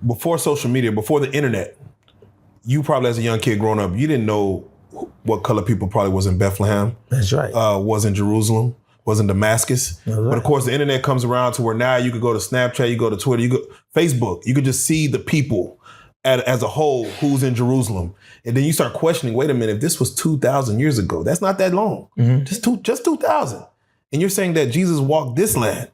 before social media, before the internet, you probably as a young kid growing up, you didn't know what color people probably was in Bethlehem. That's right. Was in Jerusalem, was in Damascus. That's right. But of course, the internet comes around to where now you could go to Snapchat, you go to Twitter, you go Facebook. You could just see the people as a whole who's in Jerusalem. And then you start questioning, wait a minute, if this was 2,000 years ago, that's not that long. Mm-hmm. Just 2,000. And you're saying that Jesus walked this land,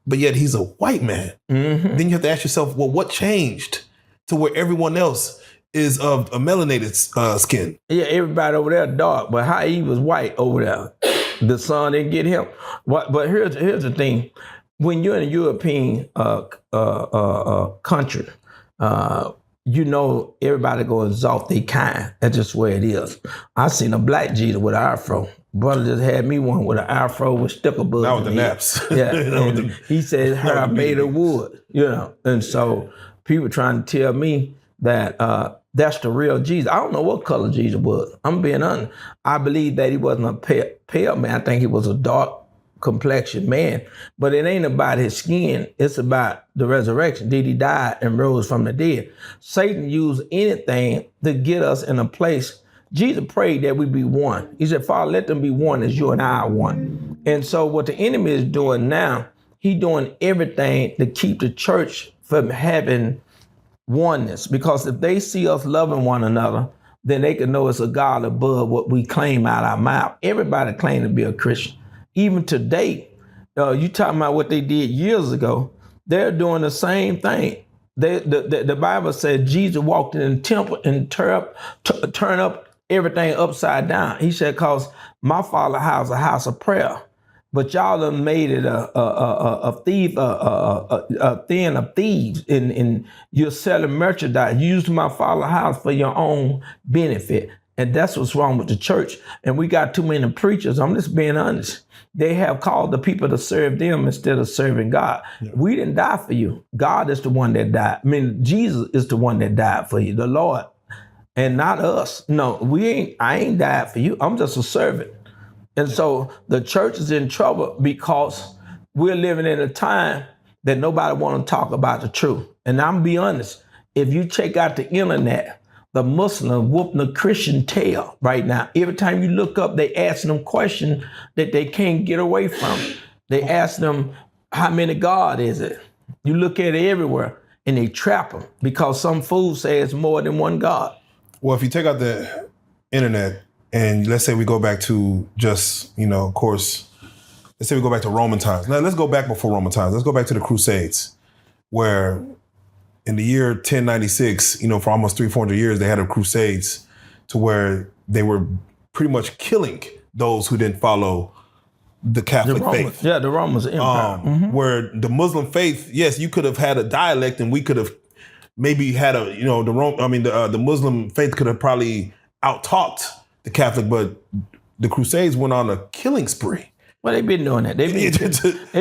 but yet he's a white man. Then you have to ask yourself, well, what changed to where everyone else is of a melanated skin? Yeah, everybody over there dark, but how he was white over there. The sun didn't get him. But here's the thing. When you're in a European country, you know everybody go exalt their kind. That's just where it is. I seen a black Jesus with an afro. Brother just had me one with an afro with sticker bugs. Not with the naps. Yeah, and he said hair made of wood, And so people trying to tell me that that's the real Jesus. I don't know what color Jesus was. I'm being honest. I believe that he wasn't a pale man. I think he was a dark complexion man. But it ain't about his skin. It's about the resurrection. Did he die and rose from the dead? Satan used anything to get us in a place. Jesus prayed that we be one. He said, Father, let them be one as you and I are one. And so what the enemy is doing now, he doing everything to keep the church from having oneness. Because if they see us loving one another, then they can know it's a God above what we claim out our mouth. Everybody claim to be a Christian. Even today, you talking about what they did years ago, they're doing the same thing. The Bible said Jesus walked in the temple and turn up everything upside down. He said, cause my Father's house is a house of prayer. But y'all done made it a den of thieves, and you're selling merchandise. You use my Father's house for your own benefit. And that's what's wrong with the church. And we got too many preachers. I'm just being honest. They have called the people to serve them instead of serving God. Yeah. We didn't die for you. God is the one that died. I mean, Jesus is the one that died for you, the Lord, and not us. No, I ain't died for you. I'm just a servant. And so the church is in trouble because we're living in a time that nobody want to talk about the truth. And I'm be honest, if you check out the internet, the Muslim whooping the Christian tail right now. Every time you look up, they ask them questions that they can't get away from. They ask them, how many God is it? You look at it everywhere and they trap them because some fools say it's more than one God. Well, if you take out the internet and let's say we go back to just, of course, let's say we go back to Roman times. Now let's go back before Roman times. Let's go back to the Crusades where in the year 1096, for almost 300-400 years, they had a crusades to where they were pretty much killing those who didn't follow the Catholic faith. Yeah, the Romans Empire. Where the Muslim faith, yes, you could have had a dialect and we could have maybe had the Muslim faith could have probably out-talked the Catholic, but the Crusades went on a killing spree. Well, they've been doing that. They've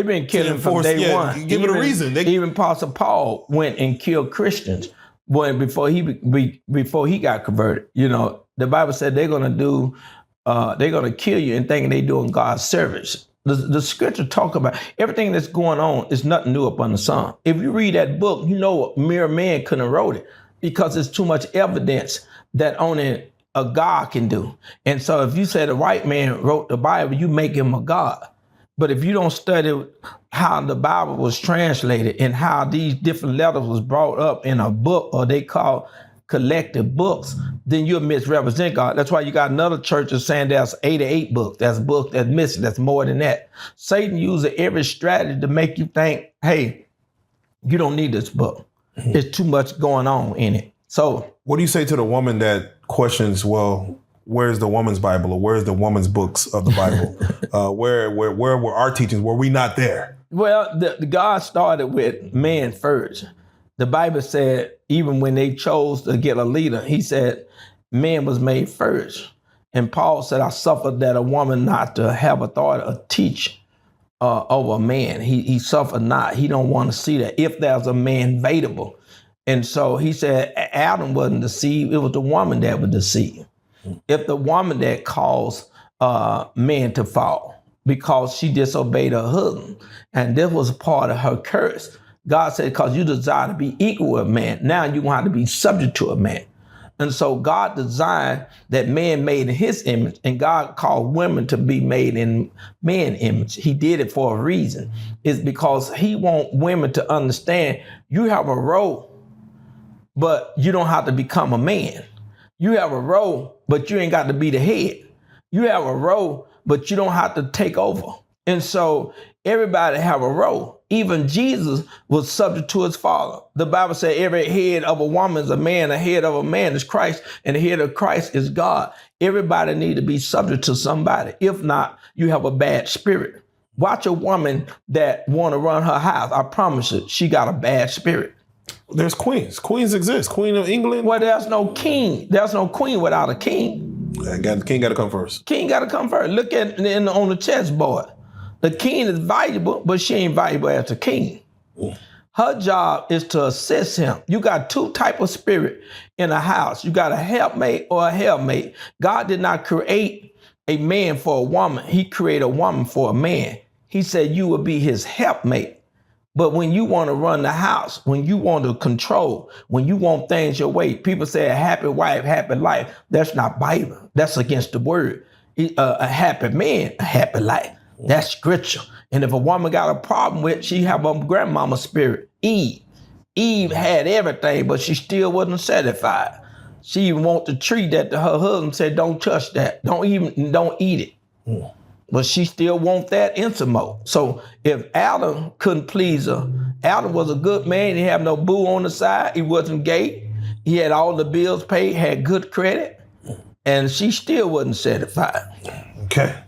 been killing from day one. Give it a reason. Even Apostle Paul went and killed Christians before he got converted. The Bible said they're gonna kill you and thinking they're doing God's service. The scripture talk about everything that's going on is nothing new up on the sun. If you read that book, mere man couldn't have wrote it because there's too much evidence that only a God can do. And so if you say the white man wrote the Bible, you make him a God. But if you don't study how the Bible was translated and how these different letters was brought up in a book, or they call collective books, then you'll misrepresent God. That's why you got another church that's saying there's 88 books. That's a book that's missing. That's more than that. Satan uses every strategy to make you think, hey, you don't need this book. There's too much going on in it. So what do you say to the woman that questions, well, where's the woman's Bible, or where's the woman's books of the Bible? Where were our teachings? Were we not there? Well, the God started with man first. The Bible said even when they chose to get a leader, he said man was made first. And Paul said, I suffered that a woman not to have authority or teach over a man. He suffered not. He don't want to see that if there's a man available. And so he said Adam wasn't deceived. It was the woman that was deceived. If the woman that caused man to fall because she disobeyed her husband, and this was part of her curse. God said, because you desire to be equal with man, now you're going to have to be subject to a man. And so God designed that man made in his image, and God called women to be made in man's image. He did it for a reason. It's because he wants women to understand you have a role, but you don't have to become a man. You have a role, but you ain't got to be the head. You have a role, but you don't have to take over. And so everybody have a role. Even Jesus was subject to his father. The Bible said every head of a woman is a man, the head of a man is Christ, and the head of Christ is God. Everybody need to be subject to somebody. If not, you have a bad spirit. Watch a woman that want to run her house. I promise you, she got a bad spirit. There's queens. Queens exist. Queen of England. Well, there's no king. There's no queen without a king. King got to come first. King got to come first. Look at on the chessboard. The king is valuable, but she ain't valuable as a king. Her job is to assist him. You got two types of spirit in a house. You got a helpmate or a helpmate. God did not create a man for a woman. He created a woman for a man. He said you will be his helpmate. But when you want to run the house, when you want to control, when you want things your way, people say a happy wife, happy life. That's not Bible. That's against the word. A happy man, a happy life. That's scripture. And if a woman got a problem with, she have a grandmama spirit. Eve had everything, but she still wasn't satisfied. She even want the tree that her husband said, don't touch that. Don't eat it. But she still want that intimate. So if Adam couldn't please her, Adam was a good man. He had no boo on the side. He wasn't gay. He had all the bills paid, had good credit, and she still wasn't satisfied. Okay.